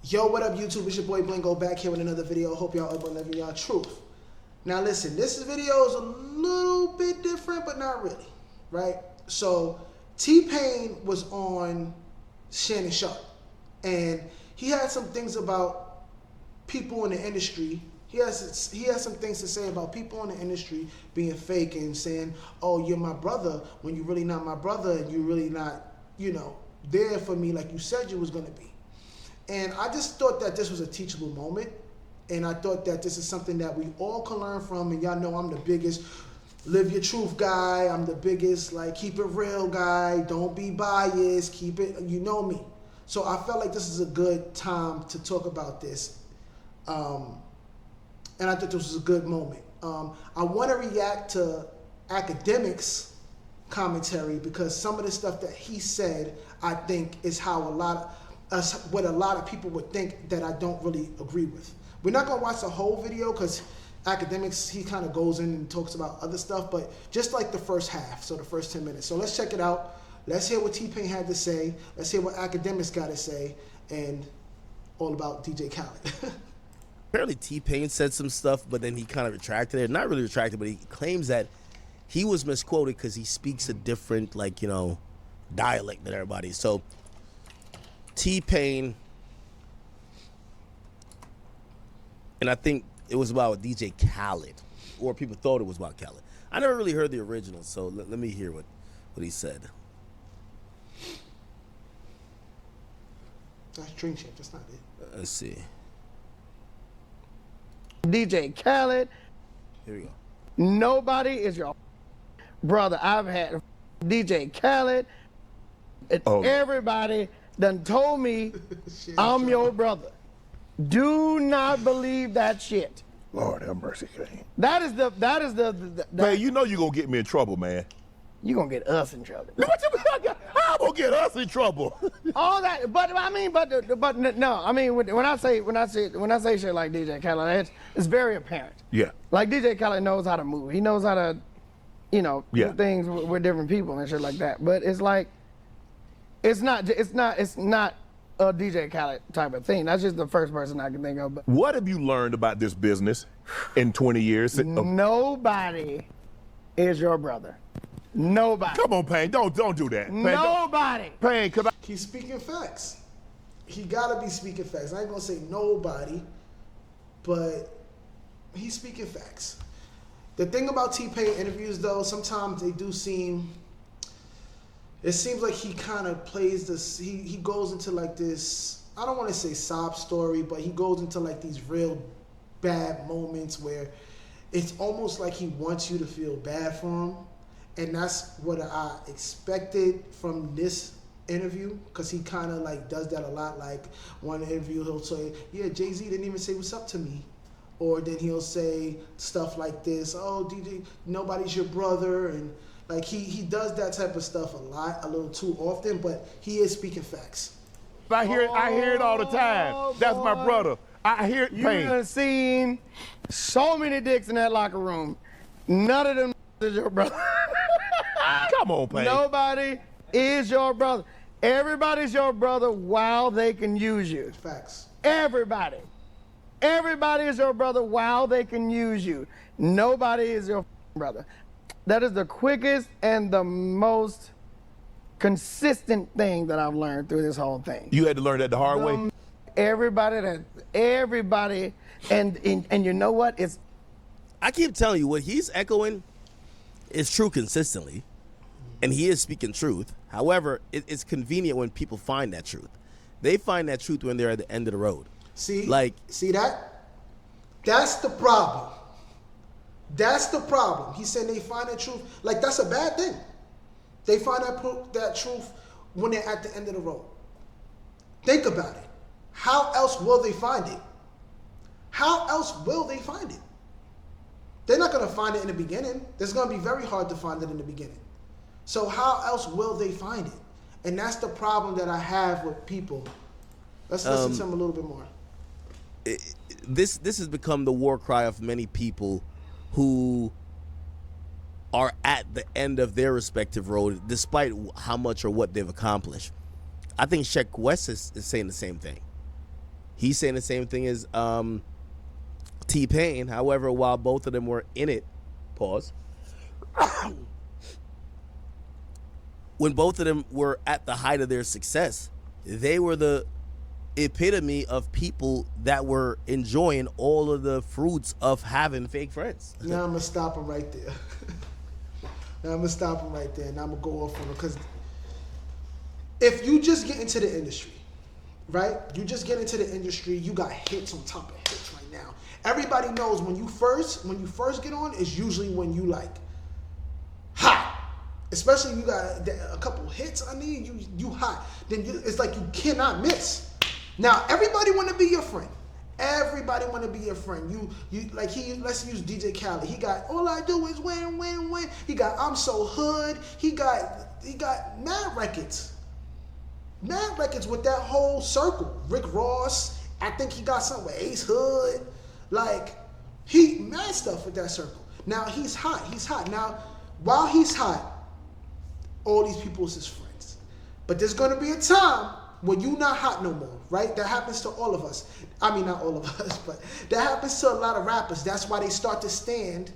Yo, what up, YouTube? It's your boy Blingo back here with another video. Hope y'all up and living y'all truth. Now, listen, this video is a little bit different, but not really, right? So, T-Pain was on Shannon Sharp, and he had some things about people in the industry. He has some things to say about people in the industry being fake and saying, "Oh, you're my brother," when you're really not my brother, and you're really not, there for me like you said you was gonna be. And I just thought that this was a teachable moment. And I thought that this is something that we all can learn from. And y'all know I'm the biggest live your truth guy. I'm the biggest, keep it real guy. Don't be biased. Keep it, you know me. So I felt like this is a good time to talk about this. And I thought this was a good moment. I want to react to Academic's commentary because some of the stuff that he said, I think, is how what a lot of people would think that I don't really agree with. We're not going to watch the whole video because Academics, he kind of goes in and talks about other stuff, but just like the first half, so the first 10 minutes. So let's check it out. Let's hear what T-Pain had to say. Let's hear what Academics got to say, and all about DJ Khaled. Apparently T-Pain said some stuff, but then he kind of retracted it. Not really retracted, but he claims that he was misquoted because he speaks a different, dialect than everybody. So T-Pain, and I think it was about DJ Khaled, or people thought it was about Khaled. I never really heard the original, so let me hear what he said. That's Drink Champ, that's not it. Let's see. DJ Khaled. Here we go. Nobody is your brother. I've had DJ Khaled. Everybody done told me I'm your brother. Do not believe that shit. Lord have mercy, Kane. That is the Man, you know you gonna get me in trouble, man. You gonna get us in trouble. What you mean? How gonna get us in trouble? All that, but no. I mean, when I say shit like DJ Khaled, it's very apparent. Yeah. Like DJ Khaled knows how to move. He knows how to, do things with different people and shit like that. But it's like, it's not a DJ Khaled type of thing. That's just the first person I can think of. But What have you learned about this business in 20 years? Nobody is your brother. Nobody. Come on, Payne, don't do that. Payne, Nobody. Payne, come on. He's speaking facts. He gotta be speaking facts. I ain't gonna say nobody, but he's speaking facts. The thing about T-Pain interviews, though, sometimes they do seem. It seems like he kind of plays this. He goes into this. I don't want to say sob story, but he goes into these real bad moments where it's almost like he wants you to feel bad for him. And that's what I expected from this interview, because he kind of does that a lot. Like one interview, he'll say, "Yeah, Jay-Z didn't even say what's up to me," or then he'll say stuff like this, "Oh, DJ, nobody's your brother," and he does that type of stuff a little too often. But he is speaking facts. I hear it all the time. That's my brother. I hear it, You Payne. done seen so many dicks in that locker room. None of them is your brother. Come on, Payne. Nobody is your brother. Everybody's your brother while they can use you. Facts. Everybody. Everybody is your brother while they can use you. Nobody is your brother. That is the quickest and the most consistent thing that I've learned through this whole thing. You had to learn that the hard way? Everybody, and you know what? I keep telling you, what he's echoing is true consistently, and he is speaking truth. However, it's convenient when people find that truth. They find that truth when they're at the end of the road. See that? That's the problem. That's the problem. He said they find that truth. That's a bad thing. They find that truth when they're at the end of the road. Think about it. How else will they find it? How else will they find it? They're not going to find it in the beginning. It's going to be very hard to find it in the beginning. So how else will they find it? And that's the problem that I have with people. Let's listen to him a little bit more. This has become the war cry of many people who are at the end of their respective road, despite how much or what they've accomplished. I think Sheck West is saying the same thing. He's saying the same thing as T-Pain. However, while both of them were in it, pause. When both of them were at the height of their success, they were the epitome of people that were enjoying all of the fruits of having fake friends. Now I'm gonna stop him right there. And I'm gonna go off on him because if you just get into the industry, right? You just get into the industry, you got hits on top of hits right now. Everybody knows when you first get on is usually when you like hot. Especially if you got a couple hits under you hot. Then it's like you cannot miss. Now everybody want to be your friend. Everybody want to be your friend. You like let's use DJ Khaled. He got All I Do Is Win, Win, Win. He got I'm So Hood. He got mad records. Mad records with that whole circle. Rick Ross. I think he got something with Ace Hood. Like he mad stuff with that circle. Now he's hot. Now while he's hot, all these people is his friends. But there's gonna be a time when you not hot no more, right? That happens to all of us. I mean, not all of us, but that happens to a lot of rappers. That's why they start to stand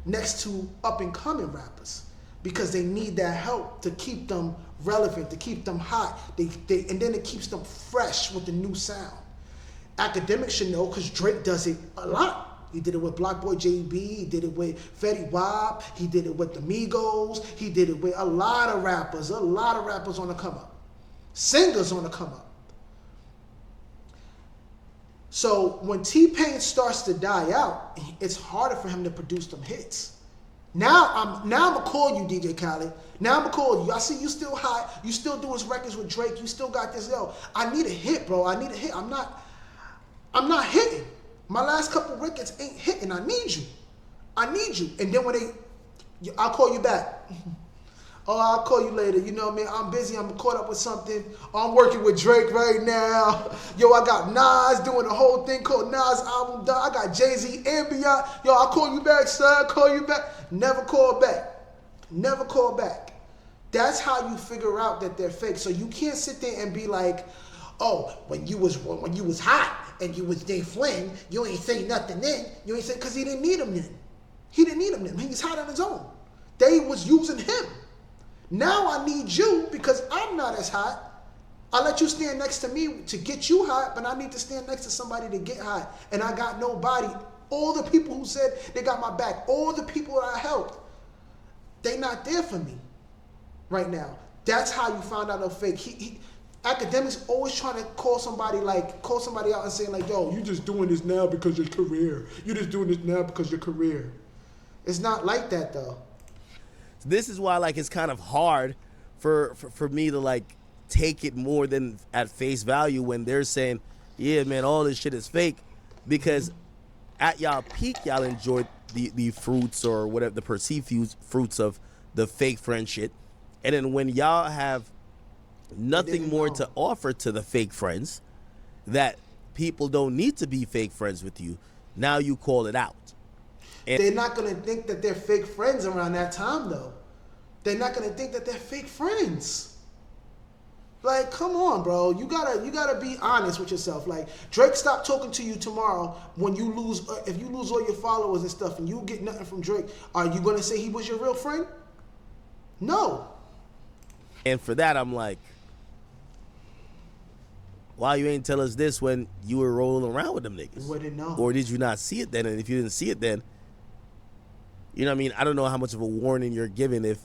next to up-and-coming rappers because they need that help to keep them relevant, to keep them hot. And then it keeps them fresh with the new sound. Academics should know because Drake does it a lot. He did it with Block Boy JB. He did it with Fetty Wap. He did it with the Migos. He did it with a lot of rappers on the come up. Singers on the come up. So when T-Pain starts to die out, it's harder for him to produce them hits. Now I'm gonna call you, DJ Khaled. Now I'm gonna call you. I see you still hot. You still doing records with Drake. You still got this. Yo, I need a hit, bro. I need a hit. I'm not hitting. My last couple records ain't hitting. I need you. And then I'll call you back. Oh, I'll call you later. You know what I mean? I'm busy. I'm caught up with something. I'm working with Drake right now. Yo, I got Nas doing a whole thing called Nas album done. I got Jay-Z and beyond. Yo, I'll call you back, son. Call you back. Never call back. That's how you figure out that they're fake. So you can't sit there and be like, oh, when you was hot and you was their friend, you ain't say nothing then. You ain't say, because he didn't need him then. He's hot on his own. They was using him. Now I need you because I'm not as hot. I let you stand next to me to get you hot, but I need to stand next to somebody to get hot. And I got nobody. All the people who said they got my back, all the people that I helped, they not there for me right now. That's how you found out they're fake. Academics always trying to call somebody out and saying like, yo, you just doing this now because your career. You just doing this now because your career. It's not like that though. This is why like it's kind of hard for me to like take it more than at face value when they're saying, yeah, man, all this shit is fake, because at y'all peak, y'all enjoyed the fruits or whatever, the perceived fruits of the fake friend shit. And then when y'all have nothing more to offer to the fake friends, that people don't need to be fake friends with you, now you call it out. And they're not going to think that they're fake friends around that time, though. They're not going to think that they're fake friends. Like, come on, bro. You gotta be honest with yourself. Like, Drake stopped talking to you tomorrow when you lose, if you lose all your followers and stuff and you get nothing from Drake, are you going to say he was your real friend? No. And for that, I'm like, why you ain't tell us this when you were rolling around with them niggas? We didn't know. Or did you not see it then? And if you didn't see it then, you know what I mean? I don't know how much of a warning you're giving if,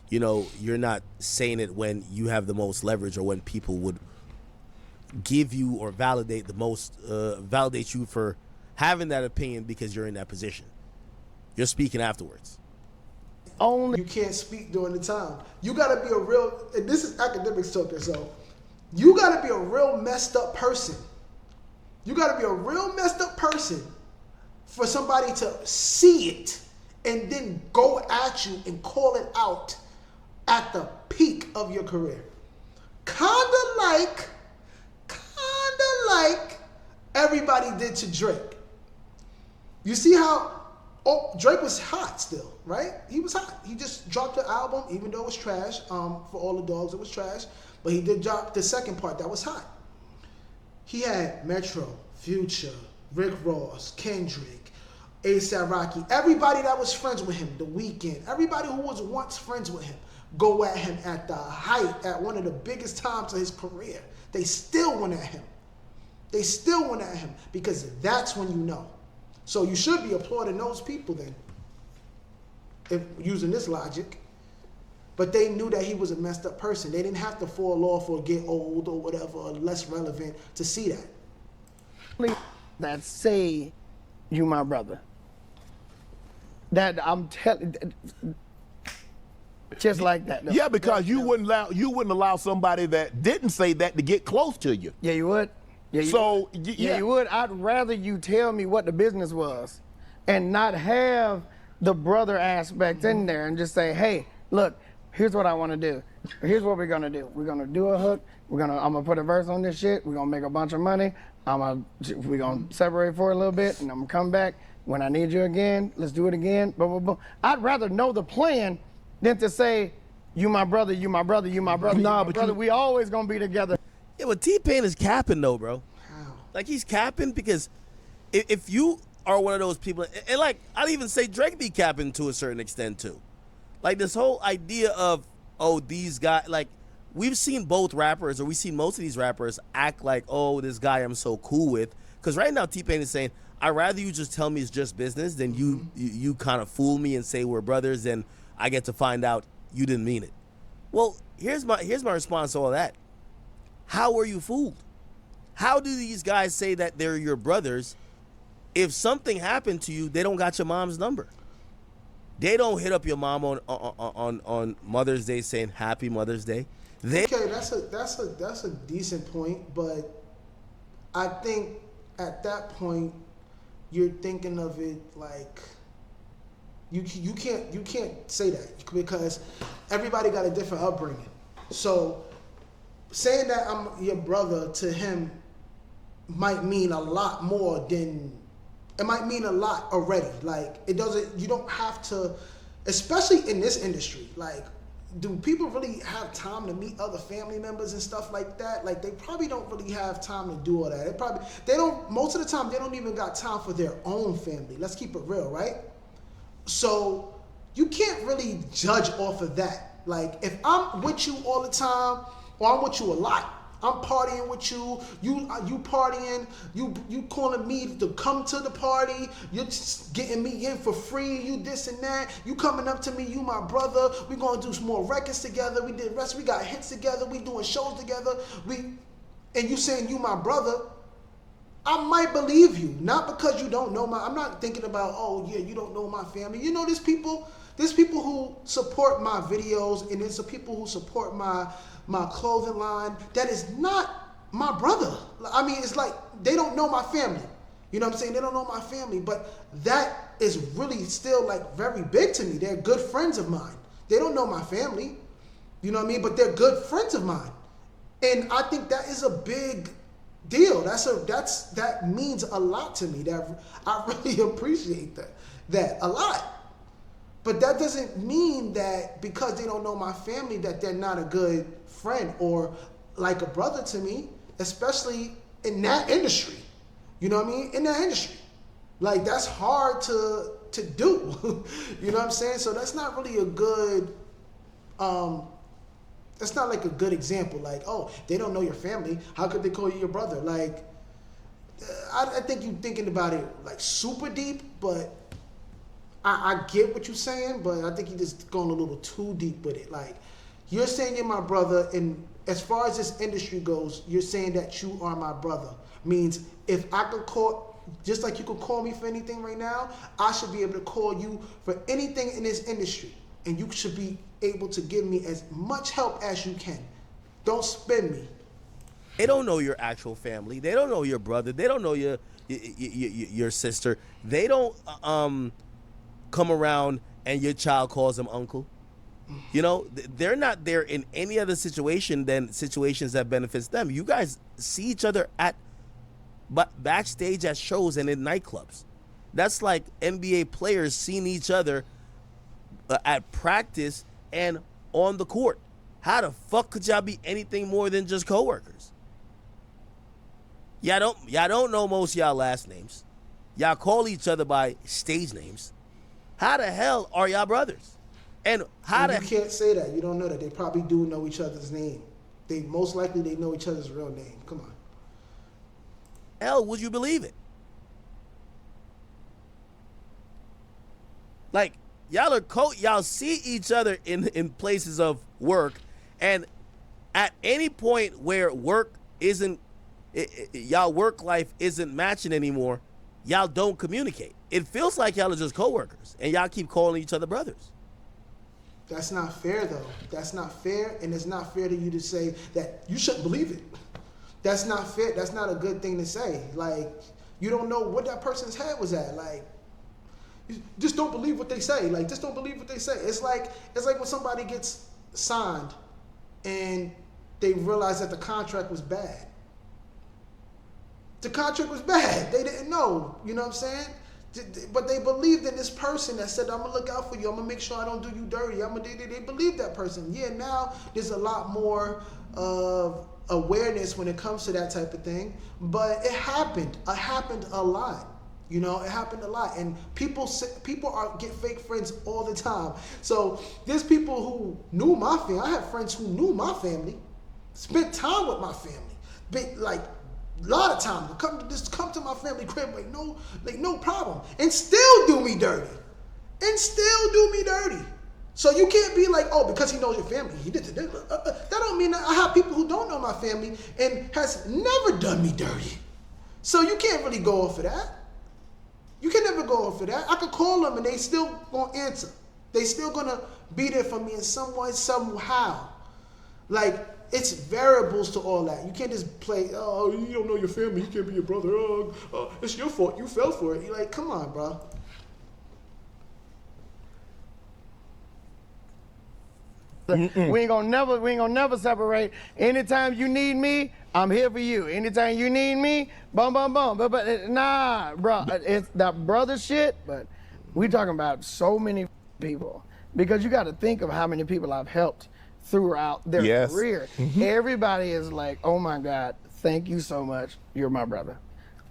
you know, you're not saying it when you have the most leverage or when people would give you or validate you for having that opinion because you're in that position. You're speaking afterwards. Only you can't speak during the time. You gotta be a real, and this is academics talking, so you gotta be a real messed up person. You gotta be a real messed up person for somebody to see it and then go at you and call it out at the peak of your career. Kinda like everybody did to Drake. You see how Drake was hot still, right? He was hot. He just dropped the album, even though it was trash. For All the Dogs, it was trash. But he did drop the second part that was hot. He had Metro, Future, Rick Ross, Kendrick, A$AP Rocky, everybody that was friends with him, The Weeknd, everybody who was once friends with him, go at him at the height, at one of the biggest times of his career. They still went at him. They still went at him because that's when you know. So you should be applauding those people then, if using this logic. But they knew that he was a messed up person. They didn't have to fall off or get old or whatever, or less relevant to see that. That say you my brother. That I'm telling, just like that. No. Yeah, because you wouldn't allow somebody that didn't say that to get close to you. Yeah, you would. Yeah, you So would. yeah, You would. I'd rather you tell me what the business was, and not have the brother aspect in there, and just say, hey, look, here's what I want to do. Here's what we're gonna do. We're gonna do a hook. I'm gonna put a verse on this shit. We're gonna make a bunch of money. We're gonna separate for a little bit, and I'm gonna come back when I need you again. Let's do it again. Blah blah blah. I'd rather know the plan than to say, you my brother, you my brother, you my brother, Nah, you my but brother. you- We always gonna be together. Yeah, but T-Pain is capping though, bro. How? Like he's capping because if you are one of those people, and like I'd even say Drake be capping to a certain extent too. Like this whole idea of, oh, these guys, like we've seen both rappers, or we've seen most of these rappers act like, oh, this guy I'm so cool with. Because right now T-Pain is saying, I'd rather you just tell me it's just business than you kind of fool me and say we're brothers and I get to find out you didn't mean it. Well, here's my response to all that. How were you fooled? How do these guys say that they're your brothers if something happened to you, they don't got your mom's number? They don't hit up your mom on Mother's Day saying Happy Mother's Day. Okay, that's a decent point, but I think at that point you're thinking of it like you can't say that because everybody got a different upbringing. So saying that I'm your brother to him might mean a lot more than it might mean a lot already. Like it doesn't. You don't have to, especially in this industry. Like, do people really have time to meet other family members and stuff like that? Like, they probably don't really have time to do all that. They don't. Most of the time, they don't even got time for their own family. Let's keep it real, right? So you can't really judge off of that. Like, if I'm with you all the time, or I'm with you a lot. I'm partying with you. You partying. You calling me to come to the party. You're just getting me in for free. You this and that. You coming up to me. You my brother. We gonna do some more records together. We got hits together. We doing shows together. And you saying you my brother. I might believe you, not because you don't know I'm not thinking about, oh yeah, you don't know my family. You know, there's people who support my videos, and there's some people who support my clothing line that is not my brother. I mean, it's like they don't know my family. You know what I'm saying? They don't know my family, but that is really still like very big to me. They're good friends of mine. They don't know my family. You know what I mean? But they're good friends of mine. And I think that is a big deal. That means a lot to me. That I really appreciate that a lot. But that doesn't mean that because they don't know my family that they're not a good friend or like a brother to me, especially in that industry. You know what I mean? In that industry. Like, that's hard to do. You know what I'm saying? So that's not really a good that's not like a good example. Like, oh, they don't know your family. How could they call you your brother? Like, I think you're thinking about it like super deep, but I get what you're saying, but I think you're just going a little too deep with it. Like, you're saying you're my brother, and as far as this industry goes, you're saying that you are my brother. Means if I could call, just like you could call me for anything right now, I should be able to call you for anything in this industry, and you should be able to give me as much help as you can. Don't spin me. They don't know your actual family. They don't know your brother. They don't know your sister. They don't come around and your child calls them uncle. You know, they're not there in any other situation than situations that benefits them. You guys see each other backstage at shows and in nightclubs. That's like NBA players seeing each other at practice and on the court. How the fuck could y'all be anything more than just coworkers? Y'all don't know most of y'all last names. Y'all call each other by stage names. How the hell are y'all brothers? And how You can't say that. You don't know that. They probably do know each other's name. They most likely they know each other's real name. Come on. hell would you believe it? Like y'all see each other in places of work, and at any point where work isn't y'all work life isn't matching anymore, y'all don't communicate. It feels like y'all are just coworkers, and y'all keep calling each other brothers. That's not fair, though. That's not fair, and it's not fair to you to say that you shouldn't believe it. That's not fair. That's not a good thing to say. Like, you don't know what that person's head was at. Like, you just don't believe what they say. Like, just don't believe what they say. It's like when somebody gets signed and they realize that the contract was bad. The contract was bad. They didn't know. You know what I'm saying? But they believed in this person that said, I'm going to look out for you. I'm going to make sure I don't do you dirty. They believe that person. Yeah, now there's a lot more of awareness when it comes to that type of thing. But it happened. It happened a lot. You know, it happened a lot. And people get fake friends all the time. So there's people who knew my family. I had friends who knew my family, spent time with my family. Like, a lot of time, come to my family crib, like no problem, and still do me dirty, So you can't be like, oh, because he knows your family, he did this. That don't mean that. I have people who don't know my family and has never done me dirty. So you can't really go off of that. You can never go off of that. I could call them and they still gonna answer. They still gonna be there for me in some way, somehow. Like, it's variables to all that. You can't just play, oh, you don't know your family, he can't be your brother. Oh, it's your fault, you fell for it. You're like, come on, bro. We ain't gonna never separate. Anytime you need me, I'm here for you. Anytime you need me, bum bum bum. But nah, bro, it's that brother shit. But we talking about so many people, because you got to think of how many people I've helped throughout their career. Everybody is like, oh my God, thank you so much. You're my brother.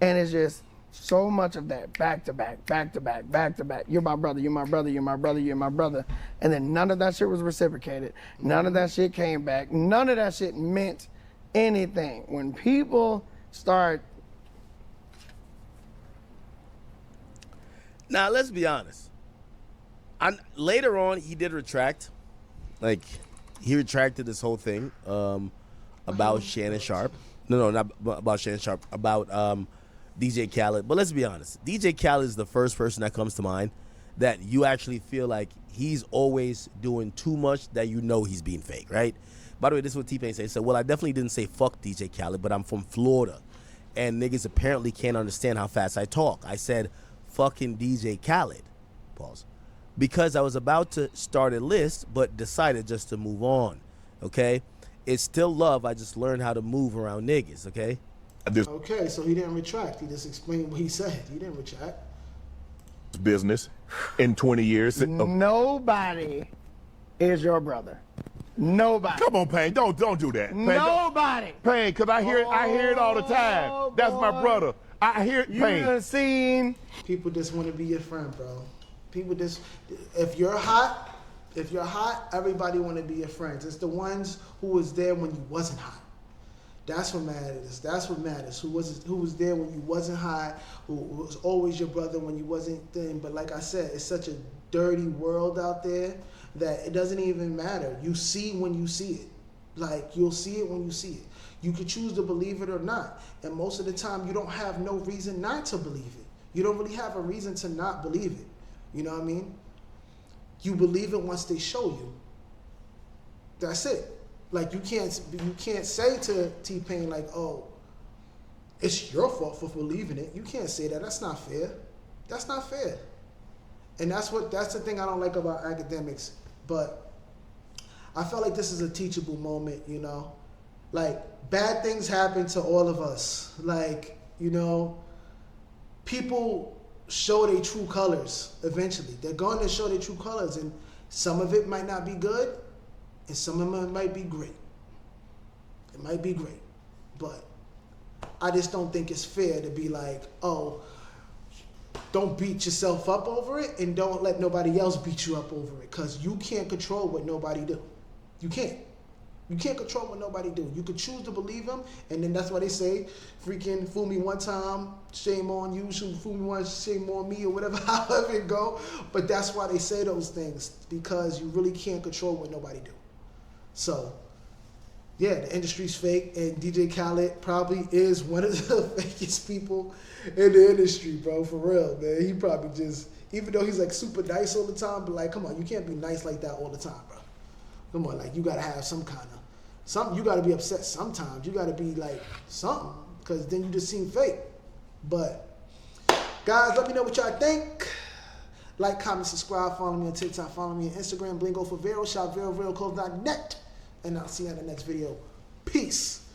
And it's just so much of that, back to back, back to back, back to back. You're my brother, you're my brother, you're my brother, you're my brother. And then none of that shit was reciprocated. None of that shit came back. None of that shit meant anything. When people start. Now, let's be honest. Later on, he did retract. Like, he retracted this whole thing about Shannon Sharp. No, not about Shannon Sharp. About DJ Khaled. But let's be honest. DJ Khaled is the first person that comes to mind that you actually feel like he's always doing too much, that you know he's being fake, right? By the way, this is what T-Pain said. He said, well, I definitely didn't say fuck DJ Khaled, but I'm from Florida. And niggas apparently can't understand how fast I talk. I said fucking DJ Khaled. Pause. Because I was about to start a list, but decided just to move on, okay? It's still love. I just learned how to move around niggas, okay? Okay, so he didn't retract. He just explained what he said. He didn't retract. Business in 20 years. Nobody is your brother. Nobody. Come on, Payne, don't do that. Payne, Nobody. Payne, because I hear it all the time. That's my brother. I hear it, You Payne. done seen. People just want to be your friend, bro. People just, if you're hot, everybody want to be your friends. It's the ones who was there when you wasn't hot. That's what matters. That's what matters. Who was there when you wasn't hot, who was always your brother when you wasn't thin. But like I said, it's such a dirty world out there that it doesn't even matter. You see when you see it. Like, you'll see it when you see it. You can choose to believe it or not. And most of the time, you don't have no reason not to believe it. You don't really have a reason to not believe it. You know what I mean? You believe it once they show you. That's it. Like, you can't say to T-Pain, like, oh, it's your fault for believing it. You can't say that. That's not fair. That's not fair. And that's the thing I don't like about academics. But I felt like this is a teachable moment, you know? Like, bad things happen to all of us. Like, you know, people show their true colors eventually. They're going to show their true colors, and some of it might not be good, and some of it might be great. It might be great, but I just don't think it's fair to be like, oh, don't beat yourself up over it and don't let nobody else beat you up over it, because you can't control what nobody do. You can't. You can't control what nobody do. You could choose to believe him, and then that's why they say, freaking fool me one time, shame on you. Fool me once, shame on me, or whatever, however it go. But that's why they say those things, because you really can't control what nobody do. So, yeah, the industry's fake, and DJ Khaled probably is one of the fakest people in the industry, bro, for real, man. He probably just, even though he's like super nice all the time, but like, come on, you can't be nice like that all the time, bro. Come on, like, you gotta have some kind of, you gotta be upset sometimes. You gotta be like something, because then you just seem fake. But, guys, let me know what y'all think. Like, comment, subscribe, follow me on TikTok, follow me on Instagram, Blingo for Vero, shop VeroVeroClothes.net. And I'll see you in the next video. Peace.